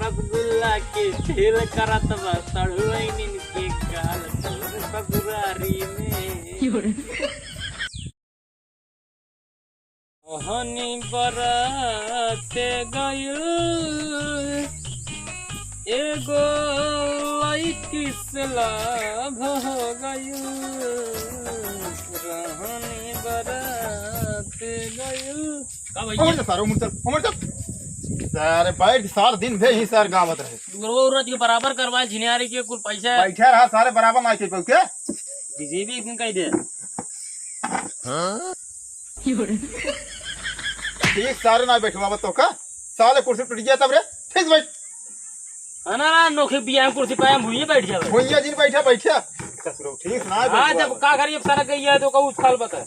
रसगुल्ला के फेल करत बा सड़ुआइन के गाल ससुरारी में हनी बरते गइल एगो लइकी से लाभ हो गइल रहनी बरते गइल का भैया सर उमर सर बैठ सार दिन भे ही सर गावत रहे जरूरत के बराबर करवाए झिनियारी के कुल पैसा बैठे रहा सारे बराबर ना के के बीजेपी एक कह दे हां ठीक सारे ना बैठवा तो का साले कुर्सी टूट गया तब रे ठीक बैठ ना नोखे बिया कुर्सी पे हम भूइए बैठ जावे भैया जी बैठा ससुरो ठीक ना हां जब का करिए सारा गई है तो कहू उछाल बता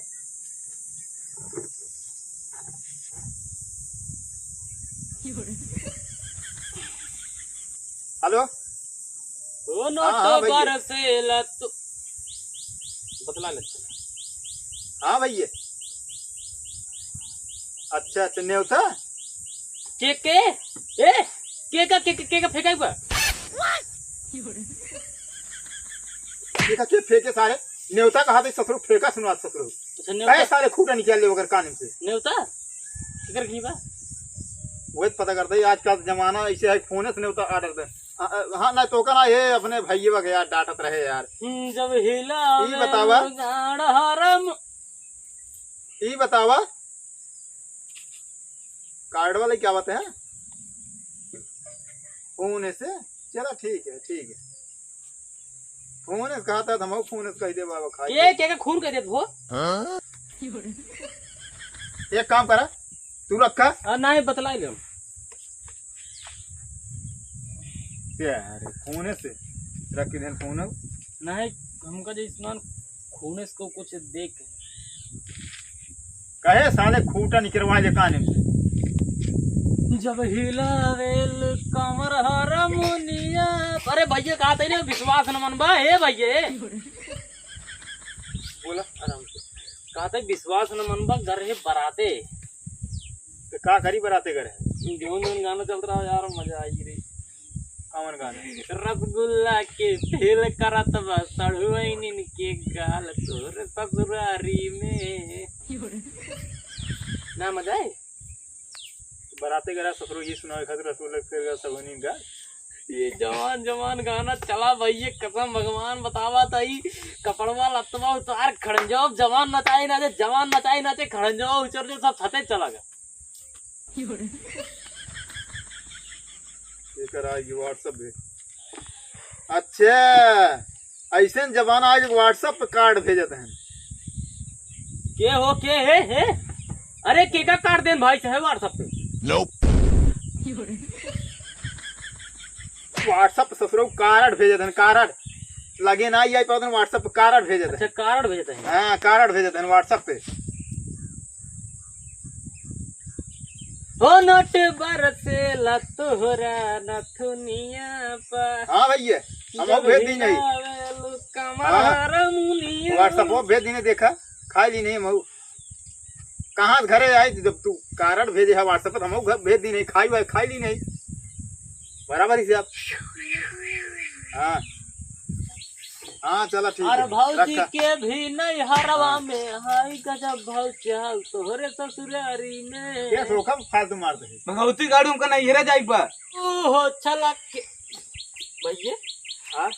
हेलो ओ नो तो बरसेला तो बतला ले हां भैया अच्छा न्योता के का फेंका हुआ के फेंके सारे न्योता कहा थे ससुरो फेंका सुनवा ससुरो कई सारे खूटा निकाल ले वगर कान से न्योता फिकर की बा वो पता करते ही आजकल जमाना ऐसे है फोन से न्योता ऑर्डर दे हाँ ना तो ना ये अपने भाई वगैरह यार डांटत रहे यार जब हिला ये बतावा ये बतावा कार्ड वाले क्या बात है फोन से चलो ठीक है फोन से कहा था हम फोन से कह दे बाबा खा ये क्या खून कह दे वो एक काम करा तू रखा नहीं बतला ले यार फोन से रख दे फोन नहीं हमका जो स्नान खून को कुछ देख कहे साले खूटा निकलवा ले कान से जब हिलावेल कमर हारमोनिया अरे भैया कहा था ना विश्वास न मनबा हे भैया बोला आराम से कहा था विश्वास न मनबा घर है बराते तो का करी बराते करे जोन गाना चल रहा यार मजा आई रे कौन गाना रसगुल्ला के फेल करत बा सड़ुआइन के गाल तोर ससुरारी में ना मजा है बराते गरा ससुरो ये सुनाए खातिर रसगुल्ला फिर सबनी गा ये जवान गाना चला भैया कसम भगवान बतावा तई कपड़वा लतवा उतार खड़ंजाओ जवान नचाई ना दे जवान नचाई ना दे खड़ंजाओ उचर जो सब छते चला गया ये करा ये व्हाट्सएप पे अच्छा ऐसे जमाना आज व्हाट्सएप पे कार्ड भेजते हैं के हो के है अरे के का कार्ड देन भाई चाहे व्हाट्सएप पे व्हाट्सएप पे ससुरो कार्ड भेजते हैं कार्ड लगे ना आई पाते हैं व्हाट्सएप पे कार्ड भेजते हैं अच्छा कार्ड भेजते हैं हां कार्ड भेजते हैं व्हाट्सएप पे हो नोट बरसे लतोहरा नथुनिया पर हां भैया हम भेज दी नहीं कमर हारमोनिया व्हाट्सएप पे भेज दी नहीं देखा खाई ली नहीं हम कहाँ घरे आई जब तू कार्ड भेजे है व्हाट्सएप पर हम घर भेज दी नहीं खाई ली नहीं बराबर ही से आप हाँ हाँ चला ठीक अरे भौजी के भी नहीं हरवा में हाय गजब भाव चाल तोहरे ससुरारी में ये सोखा फालतू मारते हैं भगवती गाड़ी उनका नहीं हेरा जाई बा ओहो चला के भैया हाँ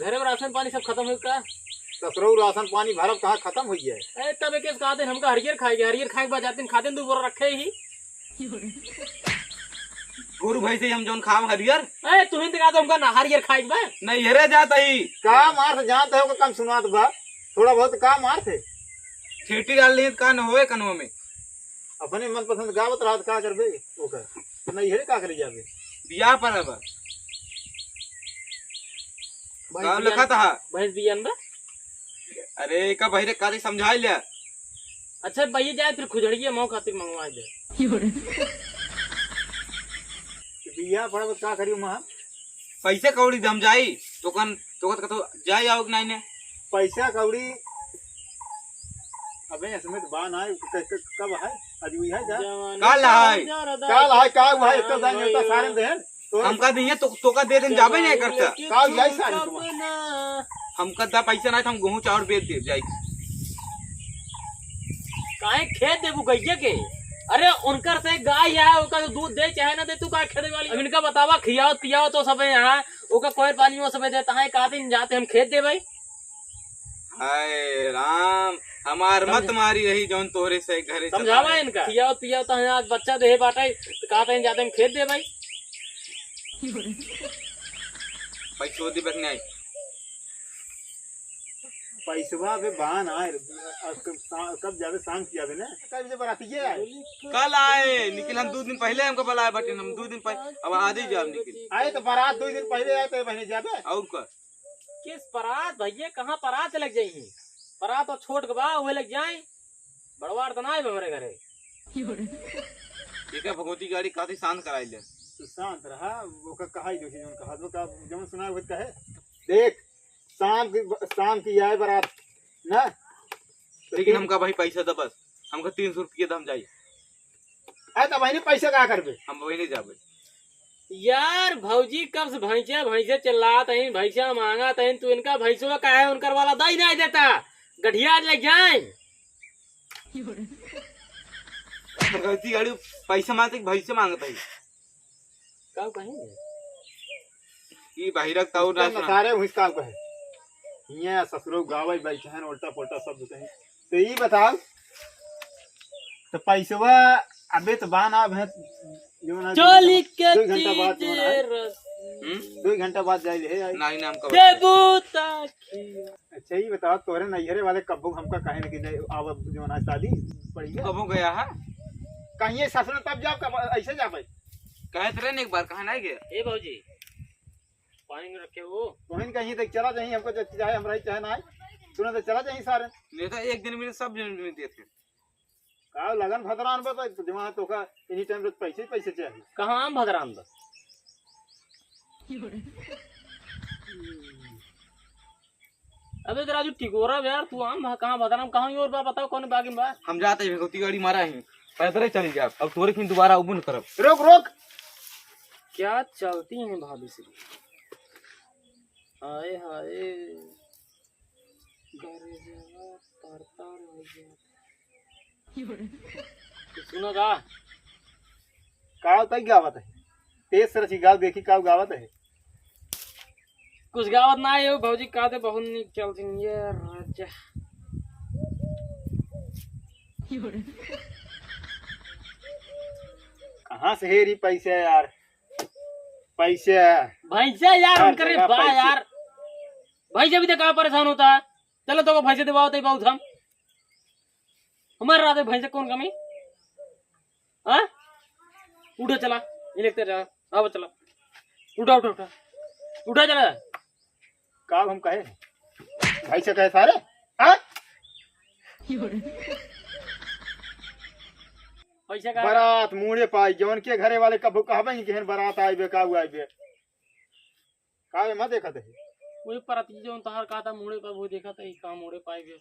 घरे में राशन पानी सब खत्म हो का ससुरो राशन पानी भरब कहाँ खत्म हो गया ए तब एक कहा दिन हमका हरियर खाएंगे हरियर खाए के बाद जाते खाते दो बोरा रखे ही गुरु भाई से हम जोन खाम हरियर ए तुम्हें तो कहा था हमका ना हरियर खाए के बाद नहीं हेरा जाता ही का मार से जानते हो कम सुना तो बा थोड़ा बहुत का मार थे छीटी डाल ली का न होए कनवा में अपने मन पसंद गावत रात का करबे ओकर तो नहीं हेरे का करे जाबे बियाह पर अब का लिखा था भैंस बियान बा अरे का बहिरे काली समझाई ले अच्छा भैया जाए फिर खुजड़िया मौ खातिर मंगवा दे बिया पड़ा का करियो मां पैसे कौड़ी दम जाई तो जाई आओ नहीं ने पैसा कौड़ी अबे इसमें तो बान आए कब है आज हुई है जा काल है। काल है का हुआ है तो जाने तो सारे देन तो हमका दिए तो का दे दिन जाबे नहीं करता। काल जाई सारी तुम हमका दा पैसा ना हम गेहूं चावल बेच दे जाई। काहे खेत देबू गैया के? अरे उनकर से गाय है, ओका दूध दे चाहे ना दे, तू काहे खेत वाली? अब इनका बतावा खियाओ पियाओ तो सब यहाँ, ओका कोई पानी वो सब देता है, कहा दिन जाते हम खेत दे भाई। हाय राम, हमार मत मारी रही जौन तोहरे से घरे समझावा इनका, खियाओ पियाओ तो यहाँ बच्चा दे बाटा, कहा दिन जाते हम खेत दे भाई। पैसो दे बकने आई पैसवा पे बहान आए कब जावे शाम किया बे ना कब जे बराती है कल आए निकल। हम 2 दिन पहले हमको बुलाए बटे, हम 2 दिन पहले अब आज ही जाब निकल आए तो बारात 2 दिन पहले आए तो बहने जाबे और का किस परात भैया, कहाँ परात लग जाई? परात और छोट गवा हुए लग जाए, बड़वार तो ना है हमारे घरे। ठीक है भगवती गाड़ी काफी शांत कराई ले तो शांत रहा वो का कहा ही जोशी जोन कहा वो का जमन सुना हुआ का है। देख शाम की आए बारात ना, लेकिन हमका भाई पैसा दे बस, हमका 300 रुपये दम जाई। आए तो बहने पैसा का करबे? हम वही नहीं जाबे यार भौजी कब से भैंसे भैंसे चिल्लात है, भैंसा मांगा है, तू इनका भैंसों का है उनकर वाला दही नहीं देता, गठिया लग जाए। भगवती गाड़ी पैसा मांगते भैसे मांगता है कब कहेंगे ये बाहिरक ताऊ ना सारे हुस्का को है ये ससुरो गावे भाई चहन उल्टा पुल्टा सब कहीं। तो ये बताओ तो पैसवा अबे तो बाना है जो ना चोली के 2 घंटा बाद जो ना चीज 2 घंटा बाद जाए है नहीं ना हमका देबू ताखिया। अच्छा ये बताओ तोरे नैहरे वाले कब्बू हमका कहे न कि आव जो ना शादी पड़ी है कब हो गया है कहीं ससुर तब जाओ कब ऐसे जा भाई कहे थे ना एक बार कहा नहीं गया ए भौजी पानी में रखे वो तोहिन कहीं तक चला जाए हमको चाहे हमरा चाहे ना सुना तो चला जाए सारे नहीं तो एक दिन में सब दिन में दिए थे का लगन भदरान बता तो जमा तो का एनी टाइम रोज पैसे पैसे चाहिए कहाँ हम भदराम दा अबे तेरा जो टिकोरा यार तू आम कहाँ भदराम कहाँ और बा बताओ कौन बागी बा? हम जाते हैं भगवती गाड़ी मारा है पैदल चली जाए अब तोरे फिर दोबारा उबुन करब रोक रोक क्या चलती हैं भाभी से। हाय हाय सुनो का तक गावत है तेज सरची गाव देखी का गावत है कुछ गावत ना है भौजी कहते बहुत निक चलती है राजा। कहाँ से हेरी पैसे यार पैसे भैंसा यार हर उनकर जगह बा पैसे। यार भैंसा भी तो कहाँ परेशान होता है। चलो तो भैंसे दिवाओ तो बहुत हम हमारे रात में भैंसे कौन कमी हाँ उठो चला ये लिखते जा आओ चला उठा उठा उठा उठा चला का हम कहे भाई से कहे सारे हाँ पैसा का बारात मुड़े पाई जौन के घरे वाले कब कहबे कि हन बारात आइबे का आइबे का मत देखत है वही परती जो तहार कहा था मुड़े पर वो देखा था ये काम मुड़े पाए गए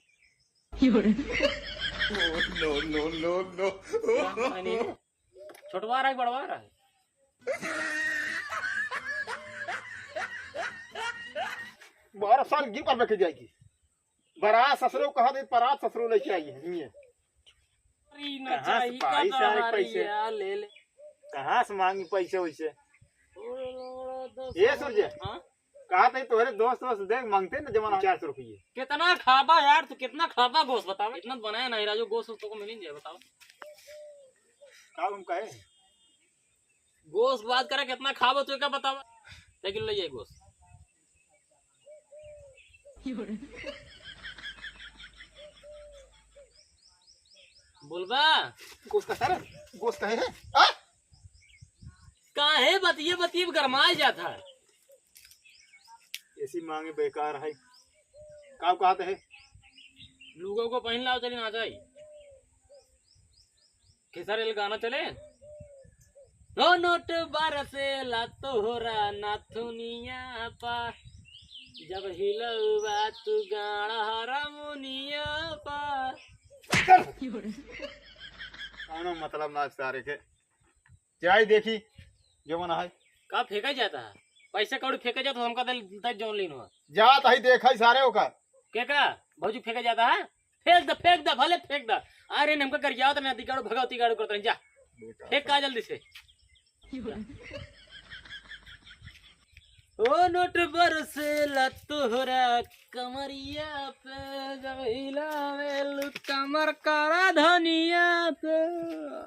नो नो नो नो छोटवा रहा है बड़वा रहा है बारह साल गिर पर बैठ जाएगी बारात ससुरो कहा दे बारात ससुरो लेके आई है ये कहाँ से पैसे आए पैसे? ले ले कहाँ से मांगी पैसे वैसे ये सूर्य हाँ? कहा था तोहरे दोस्त वोस्त देख मांगते ना जमाना 400 रुपये कितना खाबा यार तू कितना खाबा गोश्त बताओ इतना बनाया नहीं राजू गोश्त को मिल जाए बताओ का हम कहे गोश्त बात करे कितना खाबो तो क्या बताओ लेकिन ले जाए गोश्त बोलबा गोश्त का सारा गोश्त का है काहे बतिये बतिये गरमाए जाता है ऐसी मांगे बेकार है का कहते है लोगों को पहन लाओ चले ना जाए खेसारी गाना चले नो नोट बरसे ला तोहरा नाथुनिया पा जब हिलवा तू गाड़ा हरा मुनिया पा कौनो मतलब ना सारे के चाय देखी जो मन है का फेंका जाता है पैसा कौड़ी फेंका जाता हमका दल जौन लीन हुआ जात ही देखा ही सारे ओकर क्या का भौजी फेंका जाता है फेंक द भले फेंक द अरे हमका कर जाओ तो ना दिगाड़ो भगवती गाड़ो करते जा फेंक का जल्दी से ओ नोट बरसेला तोहरा कमरिया पे जब हिलावे कमर करा धनिया पे